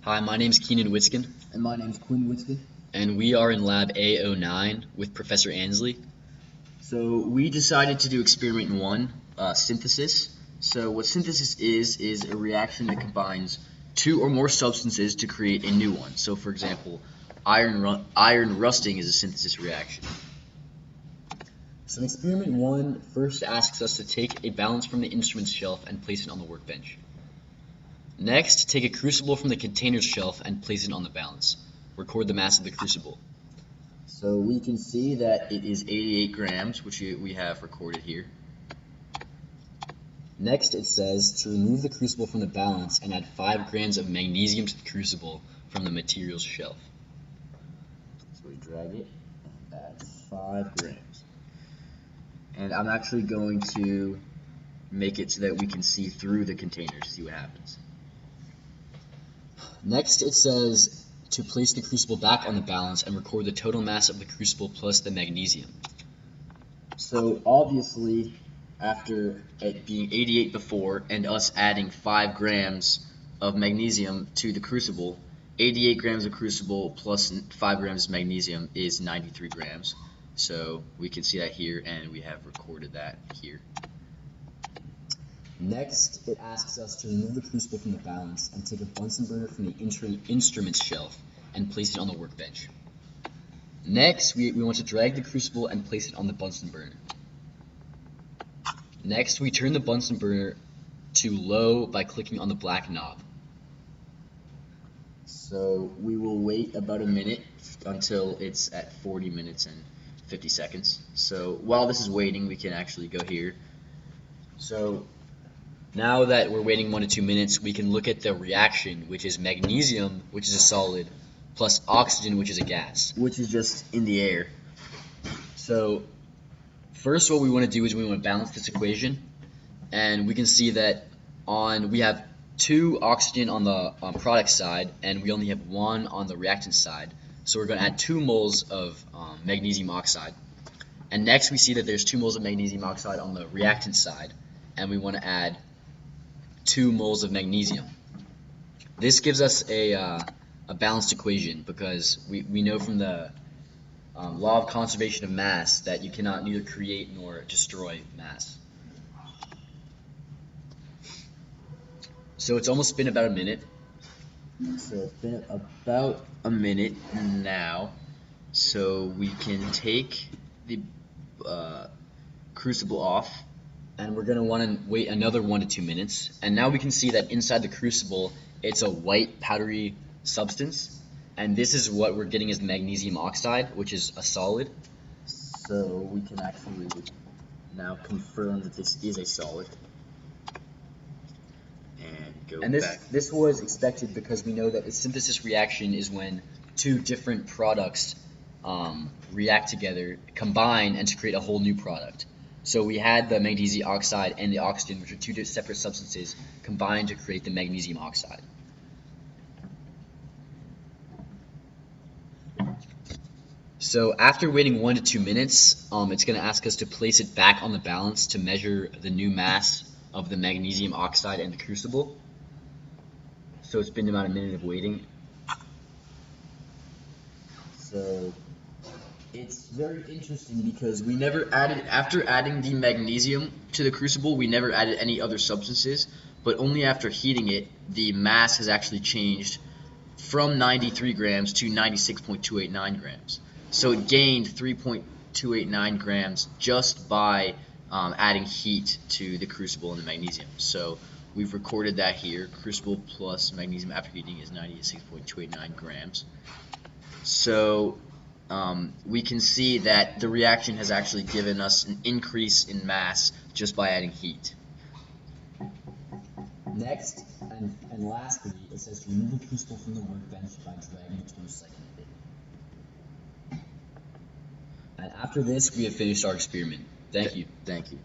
Hi, my name's Keenan Witzkin, And my name's Quinn Whitston. and we are in Lab A09 with Professor Ansley. So we decided to do experiment 1, synthesis. So what synthesis is a reaction that combines two or more substances to create a new one. So for example, iron rusting is a synthesis reaction. So experiment 1 first asks us to take a balance from the instrument's shelf and place it on the workbench. Next, take a crucible from the container's shelf and place it on the balance. Record the mass of the crucible. So we can see that it is 88 grams, which we have recorded here. Next, it says to remove the crucible from the balance and add 5 grams of magnesium to the crucible from the material's shelf. So we drag it and add 5 grams. And I'm actually going to make it so that we can see through the container to see what happens. Next, it says to place the crucible back on the balance and record the total mass of the crucible plus the magnesium. So obviously, after it being 88 before and us adding 5 grams of magnesium to the crucible, 88 grams of crucible plus 5 grams of magnesium is 93 grams. So we can see that here, and we have recorded that here. Next, it asks us to remove the crucible from the balance and take a Bunsen burner from the instrument's shelf and place it on the workbench. Next, we want to drag the crucible and place it on the Bunsen burner. Next, we turn the Bunsen burner to low by clicking on the black knob. So we will wait about a minute until it's at 40 minutes and 50 seconds. So while this is waiting, we can actually go here. So now that we're waiting 1 to 2 minutes, we can look at the reaction, which is magnesium, which is a solid, plus oxygen, which is a gas. Which is just in the air. So first what we want to do is we want to balance this equation, and we can see that we have 2 oxygen on the product side, and we only have 1 on the reactant side. So we're going to add 2 moles of magnesium oxide. And next we see that there's 2 moles of magnesium oxide on the reactant side, and we want to add 2 moles of magnesium. This gives us a balanced equation because we know from the law of conservation of mass that you cannot neither create nor destroy mass. So it's almost been about a minute. So it's been about a minute now. So we can take the crucible off. And we're going to want to wait another 1 to 2 minutes. And now we can see that inside the crucible, it's a white powdery substance. And this is what we're getting as magnesium oxide, which is a solid. So we can actually now confirm that this is a solid. And go back. This was expected because we know that a synthesis reaction is when 2 different products react together, combine, and to create a whole new product. So we had the magnesium oxide and the oxygen, which are 2 separate substances, combined to create the magnesium oxide. So after waiting 1 to 2 minutes, it's going to ask us to place it back on the balance to measure the new mass of the magnesium oxide in the crucible. So it's been about a minute of waiting. So it's very interesting because we never added, after adding the magnesium to the crucible, we never added any other substances, but only after heating it, the mass has actually changed from 93 grams to 96.289 grams. So it gained 3.289 grams just by adding heat to the crucible and the magnesium. So we've recorded that here. Crucible plus magnesium after heating is 96.289 grams. So we can see that the reaction has actually given us an increase in mass just by adding heat. Next, and lastly, it says to remove the crucible from the workbench by dragging it to recycle it. And after this, we have finished our experiment. Thank you. Thank you.